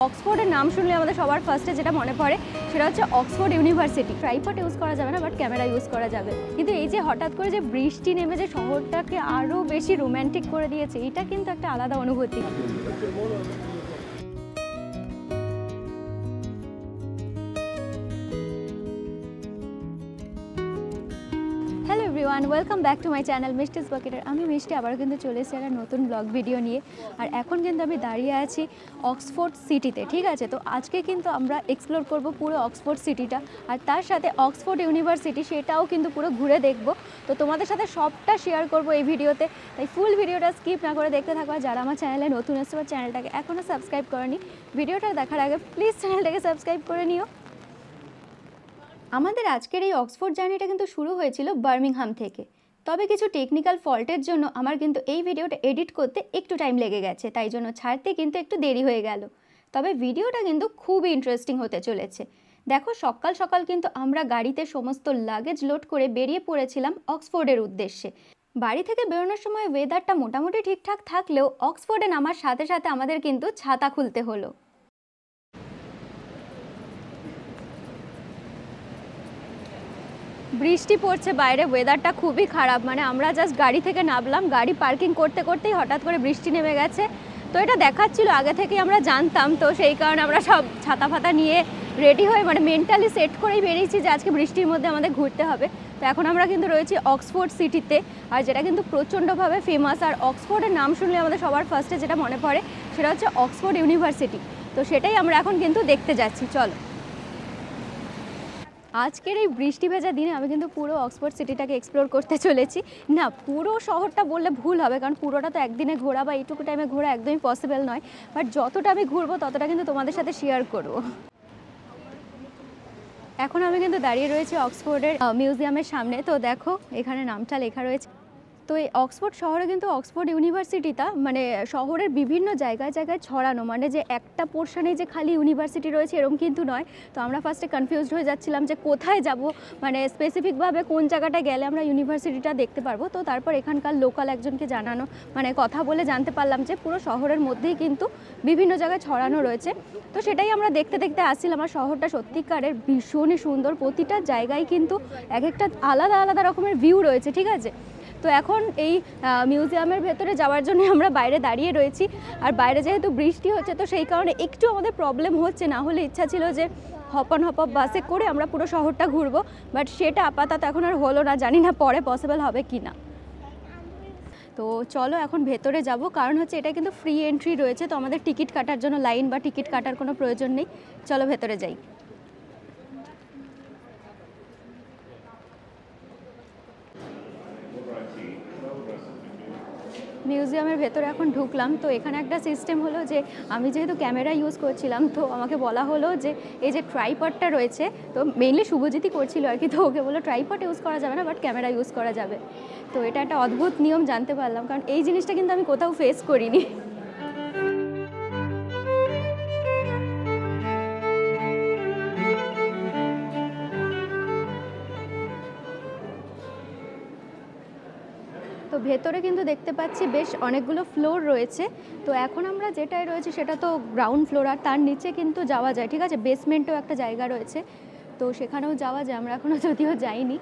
অক্সফোর্ডের নাম শুনলে আমাদের সবার ফার্স্টে যেটা মনে পড়ে সেটা হচ্ছে অক্সফোর্ড ইউনিভার্সিটি। ট্রাইপড ইউজ করা যাবে না, বাট ক্যামেরা ইউজ করা যাবে। কিন্তু এই যে হঠাৎ করে যে বৃষ্টি নেমে যে শহরটাকে আরও বেশি রোম্যান্টিক করে দিয়েছে, এটা কিন্তু একটা আলাদা অনুভূতি। Hello everyone, welcome back to my channel Mishti's বাকেটার। আমি মিষ্টি আবারও কিন্তু চলে এসেছি একটা নতুন ব্লগ ভিডিও নিয়ে। আর এখন কিন্তু আমি দাঁড়িয়ে আছি অক্সফোর্ড সিটিতে, ঠিক আছে? তো আজকে কিন্তু আমরা এক্সপ্লোর করব পুরো অক্সফোর্ড সিটিটা, আর তার সাথে অক্সফোর্ড ইউনিভার্সিটি সেটাও কিন্তু পুরো ঘুরে দেখব। তো তোমাদের সাথে সবটা শেয়ার করব এই ভিডিওতে, তাই ফুল ভিডিওটা স্কিপ না করে দেখতে থাকো। আর যারা আমার চ্যানেলে নতুন এসেছে বা চ্যানেলটাকে এখনও সাবস্ক্রাইব করেনি, ভিডিওটা দেখার আগে প্লিজ চ্যানেলটাকে সাবস্ক্রাইব করে নিও। আমাদের আজকের এই অক্সফোর্ড জার্নিটা কিন্তু শুরু হয়েছিল বার্মিংহাম থেকে, তবে কিছু টেকনিক্যাল ফল্টের জন্য আমার কিন্তু এই ভিডিওটা এডিট করতে একটু টাইম লেগে গেছে, তাই জন্য ছাড়তে কিন্তু একটু দেরি হয়ে গেল। তবে ভিডিওটা কিন্তু খুবই ইন্টারেস্টিং হতে চলেছে। দেখো, সকাল সকাল কিন্তু আমরা গাড়িতে সমস্ত লাগেজ লোড করে বেরিয়ে পড়েছিলাম অক্সফোর্ডের উদ্দেশ্যে। বাড়ি থেকে বেরোনোর সময় ওয়েদারটা মোটামুটি ঠিকঠাক থাকলেও অক্সফোর্ডে নামার সাথে সাথে আমাদের কিন্তু ছাতা খুলতে হলো। বৃষ্টি পড়ছে বাইরে, ওয়েদারটা খুবই খারাপ। মানে আমরা জাস্ট গাড়ি থেকে নামলাম, গাড়ি পার্কিং করতে করতেই হঠাৎ করে বৃষ্টি নেমে গেছে। তো এটা দেখাচ্ছিল, আগে থেকে আমরা জানতাম, তো সেই কারণে আমরা সব ছাতা ফাতা নিয়ে রেডি হয়ে মানে মেন্টালি সেট করেই বেরিয়েছি যে আজকে বৃষ্টির মধ্যে আমাদের ঘুরতে হবে। তো এখন আমরা কিন্তু রয়েছি অক্সফোর্ড সিটিতে, আর যেটা কিন্তু প্রচণ্ডভাবে ফেমাস। আর অক্সফোর্ডের নাম শুনলে আমাদের সবার ফার্স্টে যেটা মনে পড়ে সেটা হচ্ছে অক্সফোর্ড ইউনিভার্সিটি। তো সেটাই আমরা এখন কিন্তু দেখতে যাচ্ছি, চলো। আজকের এই বৃষ্টি ভেজা দিনে আমি কিন্তু পুরো অক্সফোর্ড সিটিটাকে এক্সপ্লোর করতে চলেছি। না, পুরো শহরটা বললে ভুল হবে, কারণ পুরোটা তো একদিনে ঘোরা বা এইটুকু টাইমে ঘোরা একদমই পসিবল নয়। বাট যতটা আমি ঘুরবো ততটা কিন্তু তোমাদের সাথে শেয়ার করবো। এখন আমি কিন্তু দাঁড়িয়ে রয়েছি অক্সফোর্ডের মিউজিয়ামের সামনে। তো দেখো, এখানে নামটা লেখা রয়েছে। তো এই অক্সফোর্ড শহরে কিন্তু অক্সফোর্ড ইউনিভার্সিটিটা মানে শহরের বিভিন্ন জায়গায় জায়গায় ছড়ানো, মানে যে একটা পোর্শনে যে খালি ইউনিভার্সিটি রয়েছে এরকম কিন্তু নয়। তো আমরা ফার্স্টে কনফিউজড হয়ে যাচ্ছিলাম যে কোথায় যাব, মানে স্পেসিফিকভাবে কোন জায়গাটায় গেলে আমরা ইউনিভার্সিটিটা দেখতে পারবো। তো তারপর এখানকার লোকাল একজনকে জানানো, মানে কথা বলে জানতে পারলাম যে পুরো শহরের মধ্যেই কিন্তু বিভিন্ন জায়গায় ছড়ানো রয়েছে। তো সেটাই আমরা দেখতে দেখতে আসছিলাম। আমার শহরটা সত্যিকারের ভীষণই সুন্দর, প্রতিটা জায়গায় কিন্তু এক একটা আলাদা আলাদা রকমের ভিউ রয়েছে, ঠিক আছে? তো এখন এই মিউজিয়ামের ভেতরে যাওয়ার জন্য আমরা বাইরে দাঁড়িয়ে রয়েছি। আর বাইরে যেহেতু বৃষ্টি হচ্ছে, তো সেই কারণে একটু আমাদের প্রবলেম হচ্ছে। না হলে ইচ্ছা ছিল যে হপ বাসে করে আমরা পুরো শহরটা ঘুরবো, বাট সেটা আপাতত এখন আর হলো না। জানি না পরে পসিবল হবে কি না। তো চলো এখন ভেতরে যাব, কারণ হচ্ছে এটা কিন্তু ফ্রি এন্ট্রি রয়েছে, তো আমাদের টিকিট কাটার জন্য লাইন বা টিকিট কাটার কোনো প্রয়োজন নেই। চলো ভেতরে যাই। মিউজিয়ামের ভেতরে এখন ঢুকলাম। তো এখানে একটা সিস্টেম হলো যে আমি যেহেতু ক্যামেরা ইউজ করছিলাম, তো আমাকে বলা হলো যে এই যে ট্রাইপডটা রয়েছে, তো মেইনলি শুভজিৎই করছিল আর কি, তো ওকে বললো ট্রাইপড ইউজ করা যাবে না, বাট ক্যামেরা ইউজ করা যাবে। তো এটা একটা অদ্ভুত নিয়ম জানতে পারলাম, কারণ এই জিনিসটা কিন্তু আমি কোথাও ফেস করিনি। তো ভেতরে কিন্তু দেখতে পাচ্ছি বেশ অনেকগুলো ফ্লোর রয়েছে। তো এখন আমরা যেটাই রয়েছে সেটা তো গ্রাউন্ড ফ্লোর, আর তার নিচে কিন্তু যাওয়া যায়, ঠিক আছে? বেসমেন্টেও একটা জায়গা রয়েছে, তো সেখানেও যাওয়া যায়। আমরা এখনও যদিও যাইনি।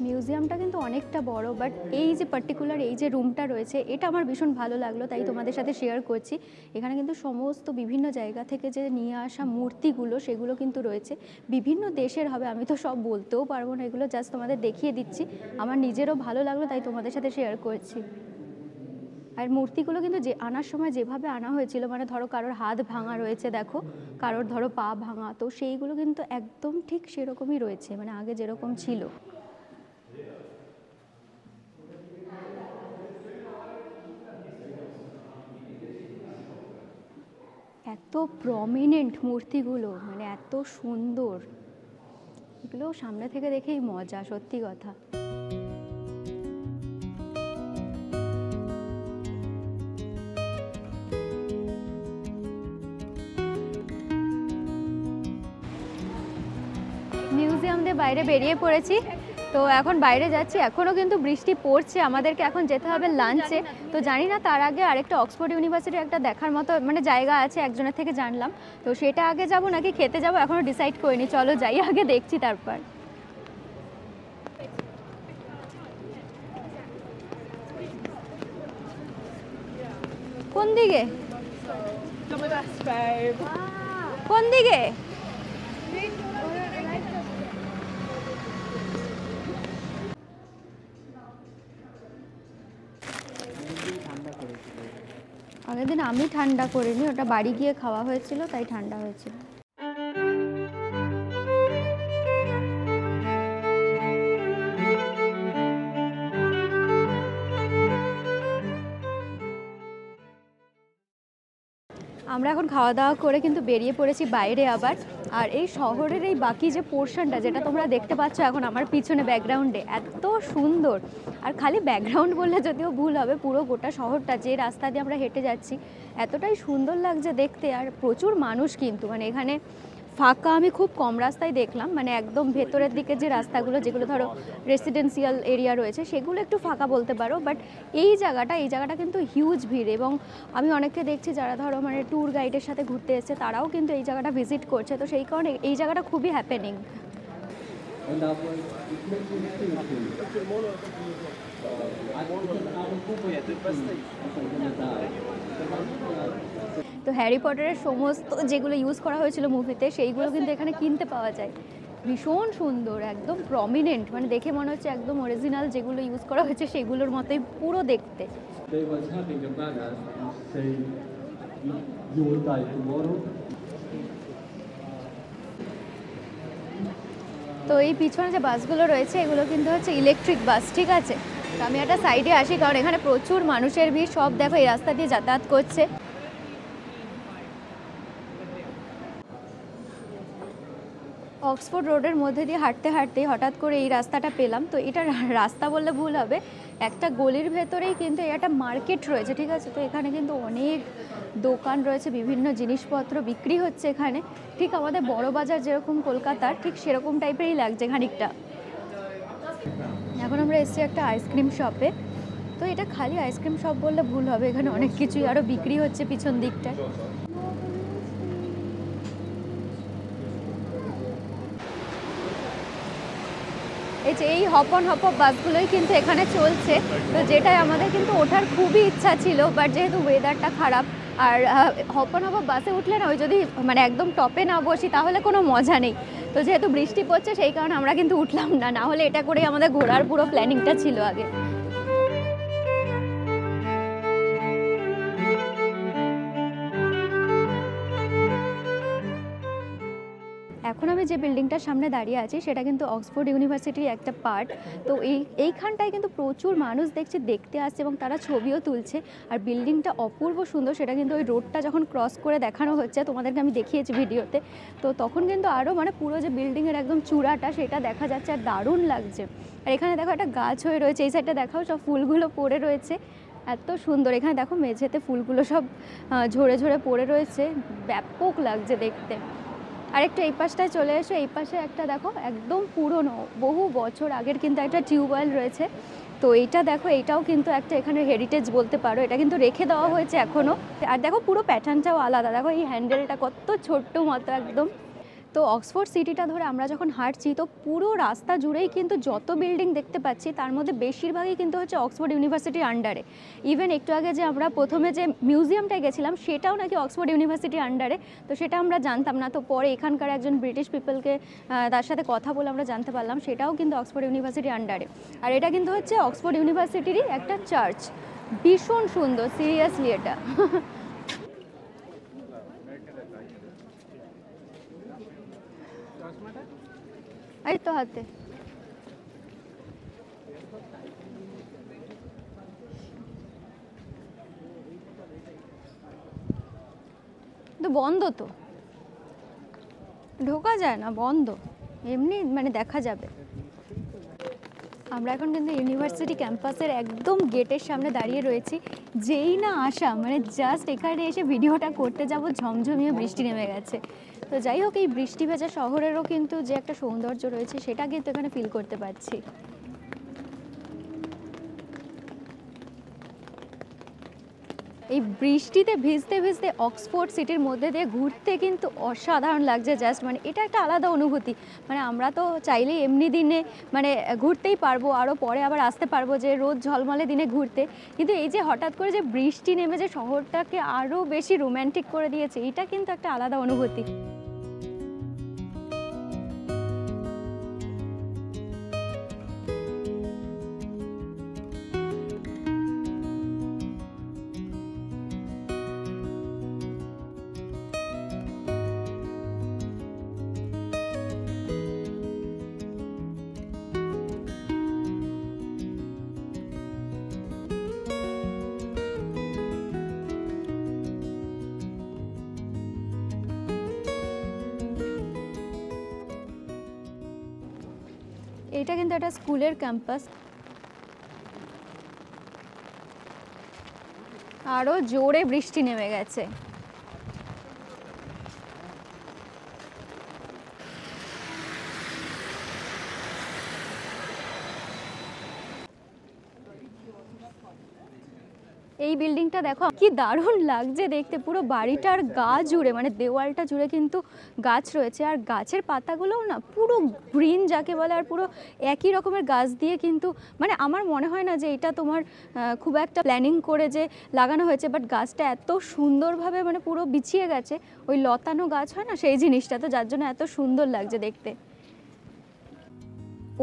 মিউজিয়ামটা কিন্তু অনেকটা বড়, বাট এই যে পার্টিকুলার এই যে রুমটা রয়েছে এটা আমার ভীষণ ভালো লাগলো, তাই তোমাদের সাথে শেয়ার করছি। এখানে কিন্তু সমস্ত বিভিন্ন জায়গা থেকে যে নিয়ে আসা মূর্তিগুলো সেগুলো কিন্তু রয়েছে, বিভিন্ন দেশের হবে। আমি তো সব বলতেও পারবো না, এগুলো জাস্ট তোমাদের দেখিয়ে দিচ্ছি। আমার নিজেরও ভালো লাগলো, তাই তোমাদের সাথে শেয়ার করছি। আর মূর্তিগুলো কিন্তু যে আনার সময় যেভাবে আনা হয়েছিল, মানে ধরো কারোর হাত ভাঙা রয়েছে, দেখো কারোর ধরো পা ভাঙা, তো সেইগুলো কিন্তু একদম ঠিক সেরকমই রয়েছে, মানে আগে যেরকম ছিল। এত প্রমিনেন্ট মূর্তিগুলো, মানে এত সুন্দর, এগুলো সামনে থেকে দেখেই মজা, সত্যি কথা। মিউজিয়াম দিয়ে বাইরে বেরিয়ে পড়েছি, তো এখন বাইরে যাচ্ছি। এখনও কিন্তু বৃষ্টি পড়ছে, আমাদেরকে এখন যেতে হবে লাঞ্চে। তো জানি না তার আগে আরেকটা অক্সফোর্ড ইউনিভার্সিটির একটা দেখার মতো মানে জায়গা আছে, একজনের থেকে জানলাম। তো সেটা আগে যাব নাকি খেতে যাব এখনও ডিসাইড করিনি, চলো যাই আগে, দেখছি তারপর। কোন দিকে কোন দিকে? আগের দিন আমি ঠান্ডা করিনি, ওটা বাড়ি গিয়ে খাওয়া হয়েছিল তাই ঠান্ডা হয়েছিল। আমরা এখন খাওয়া দাওয়া করে কিন্তু বেরিয়ে পড়েছি বাইরে আবার। আর এই শহরের এই বাকি যে পোর্শনটা যেটা তোমরা দেখতে পাচ্ছ এখন আমার পিছনে ব্যাকগ্রাউন্ডে, এত সুন্দর। আর খালি ব্যাকগ্রাউন্ড বললে যদিও ভুল হবে, পুরো গোটা শহরটা যে রাস্তা দিয়ে আমরা হেঁটে যাচ্ছি এতটাই সুন্দর লাগছে দেখতে। আর প্রচুর মানুষ কিন্তু, মানে এখানে ফাঁকা আমি খুব কম রাস্তায় দেখলাম, মানে একদম ভেতরের দিকে যে রাস্তাগুলো যেগুলো ধরো রেসিডেন্সিয়াল এরিয়া রয়েছে সেগুলো একটু ফাঁকা বলতে পারো, বাট এই জায়গাটা কিন্তু হিউজ ভিড়। এবং আমি অনেককে দেখছি যারা ধরো মানে ট্যুর গাইডের সাথে ঘুরতে এসেছে তারাও কিন্তু এই জায়গাটা ভিজিট করছে, তো সেই কারণে এই জায়গাটা খুবই হ্যাপেনিং। তো হ্যারি পটারের সমস্ত যেগুলো ইউজ করা হয়েছিল মুভিতে সেইগুলো কিন্তু এখানে কিনতে পাওয়া যায়। ভীষণ সুন্দর, একদম প্রমিনেন্ট, মানে দেখে মনে হচ্ছে একদম অরিজিনাল যেগুলো ইউজ করা হয়েছে সেগুলোর মতোই পুরো দেখতে। তো এই পিছনে যে বাসগুলো রয়েছে এগুলো কিন্তু হচ্ছে ইলেকট্রিক বাস, ঠিক আছে। তো আমি একটা সাইডে আসি কারণ এখানে প্রচুর মানুষের ভিড়, সব দেখো এই রাস্তা দিয়ে যাতায়াত করছে। অক্সফোর্ড রোডের মধ্যে দিয়ে হাঁটতে হাঁটতেই হঠাৎ করে এই রাস্তাটা পেলাম। তো এটা রাস্তা বললে ভুল হবে, একটা গলির ভেতরেই কিন্তু একটা মার্কেট রয়েছে, ঠিক আছে। তো এখানে কিন্তু অনেক দোকান রয়েছে, বিভিন্ন জিনিসপত্র বিক্রি হচ্ছে এখানে। ঠিক আমাদের বড় বাজার যেরকম কলকাতার, ঠিক সেরকম টাইপেরই লাগছে খানিকটা। এখন আমরা এসেছি একটা আইসক্রিম শপে। তো এটা খালি আইসক্রিম শপ বললে ভুল হবে, এখানে অনেক কিছুই আরও বিক্রি হচ্ছে পিছন দিকটায়। এই যে এই হপ অন হপ অফ বাসগুলোই কিন্তু এখানে চলছে, তো যেটাই আমাদের কিন্তু ওঠার খুবই ইচ্ছা ছিল, বাট যেহেতু ওয়েদারটা খারাপ আর হপ অন হপ অফ বাসে উঠলে না ওই যদি মানে একদম টপে না বসি তাহলে কোনো মজা নেই। তো যেহেতু বৃষ্টি পড়ছে সেই কারণে আমরা কিন্তু উঠলাম না, না হলে এটা করেই আমাদের ঘোরার পুরো প্ল্যানিংটা ছিল আগে। এখন আমি যে বিল্ডিংটার সামনে দাঁড়িয়ে আছি সেটা কিন্তু অক্সফোর্ড ইউনিভার্সিটির একটা পার্ট। তো এইখানটায় কিন্তু প্রচুর মানুষ দেখতে আসছে এবং তারা ছবিও তুলছে। আর বিল্ডিংটা অপূর্ব সুন্দর, সেটা কিন্তু ওই রোডটা যখন ক্রস করে দেখানো হচ্ছে, তোমাদেরকে আমি দেখিয়েছি ভিডিওতে, তো তখন কিন্তু আরও মানে পুরো যে বিল্ডিংয়ের একদম চূড়াটা সেটা দেখা যাচ্ছে আর দারুণ লাগছে। আর এখানে দেখো একটা গাছ হয়ে রয়েছে, এই সাইডটা দেখাও সব ফুলগুলো পড়ে রয়েছে, এত সুন্দর। এখানে দেখো মেঝেতে ফুলগুলো সব ঝরে ঝরে পড়ে রয়েছে, ব্যাপক লাগছে দেখতে। আর একটু এই পাশটায় চলে এসো, এই পাশে একটা দেখো একদম পুরনো বহু বছর আগের কিন্তু একটা টিউবওয়েল রয়েছে। তো এইটা দেখো, এইটাও কিন্তু একটা এখানে হেরিটেজ বলতে পারো, এটা কিন্তু রেখে দেওয়া হয়েছে এখনও। আর দেখো পুরো প্যাটার্নটাও আলাদা, দেখো এই হ্যান্ডেলটা কত ছোট্ট মতো একদম। তো অক্সফোর্ড সিটিটা ধরে আমরা যখন হাঁটছি তো পুরো রাস্তা জুড়েই কিন্তু যত বিল্ডিং দেখতে পাচ্ছি তার মধ্যে বেশিরভাগই কিন্তু হচ্ছে অক্সফোর্ড ইউনিভার্সিটির আন্ডারে। ইভেন একটু আগে যে আমরা প্রথমে যে মিউজিয়ামটায় গেছিলাম সেটাও নাকি অক্সফোর্ড ইউনিভার্সিটির আন্ডারে, তো সেটা আমরা জানতাম না। তো পরে এখানকার একজন ব্রিটিশ পিপলকে তার সাথে কথা বলে আমরা জানতে পারলাম সেটাও কিন্তু অক্সফোর্ড ইউনিভার্সিটির আন্ডারে। আর এটা কিন্তু হচ্ছে অক্সফোর্ড ইউনিভার্সিটিরই একটা চার্চ, ভীষণ সুন্দর সিরিয়াসলি এটা। এই তো হাতে তো বন্ধ, তো ঢোকা যায় না, বন্ধ, এমনি মানে দেখা যাবে। আমরা এখন কিন্তু ইউনিভার্সিটি ক্যাম্পাসের একদম গেটের সামনে দাঁড়িয়ে রয়েছি। যেই না আসা মানে জাস্ট এখানে এসে ভিডিওটা করতে যাব ঝমঝমিয়ে বৃষ্টি নেমে গেছে। তো যাই হোক, এই বৃষ্টি ভেজা শহরেরও কিন্তু যে একটা সৌন্দর্য রয়েছে সেটা কিন্তু এখানে ফিল করতে পারছি। এই বৃষ্টিতে ভিজতে ভিজতে অক্সফোর্ড সিটির মধ্যে দিয়ে ঘুরতে কিন্তু অসাধারণ লাগছে। জাস্ট মানে এটা একটা আলাদা অনুভূতি। মানে আমরা তো চাইলেই এমনি দিনে মানে ঘুরতেই পারবো, আরও পরে আবার আসতে পারবো যে রোদ ঝলমলে দিনে ঘুরতে, কিন্তু এই যে হঠাৎ করে যে বৃষ্টি নেমে যে শহরটাকে আরও বেশি রোম্যান্টিক করে দিয়েছে, এটা কিন্তু একটা আলাদা অনুভূতি। এটা কিন্তু একটা স্কুলের ক্যাম্পাস। আরো জোরে বৃষ্টি নেমে গেছে। এই বিল্ডিংটা দেখো কি দারুণ লাগছে দেখতে, পুরো বাড়িটার গা জুড়ে মানে দেওয়ালটা জুড়ে কিন্তু গাছ রয়েছে, আর গাছের পাতাগুলোও না পুরো গ্রিন যাকে বলে, আর পুরো একই রকমের গাছ দিয়ে কিন্তু মানে আমার মনে হয় না যে এটা তোমার খুব একটা প্ল্যানিং করে যে লাগানো হয়েছে, বাট গাছটা এত সুন্দরভাবে মানে পুরো বিছিয়ে গেছে, ওই লতানো গাছ হয় না সেই জিনিসটা, তো যার জন্য এত সুন্দর লাগছে দেখতে।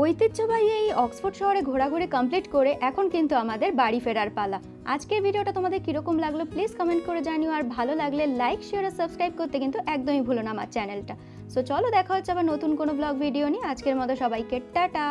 ঐতিহ্যবাহী এই অক্সফোর্ড শহরে ঘোরাঘুরি কমপ্লিট করে এখন কিন্তু আমাদের বাড়ি ফেরার পালা। আজকের ভিডিওটা তোমাদের কীরকম লাগলো প্লিজ কমেন্ট করে জানিও, আর ভালো লাগলে লাইক শেয়ার আর সাবস্ক্রাইব করতে কিন্তু একদমই ভুলো না আমার চ্যানেলটা। সো চলো দেখা হচ্ছে আবার নতুন কোনো ব্লগ ভিডিও নিয়ে। আজকের মতো সবাইকে টাটা।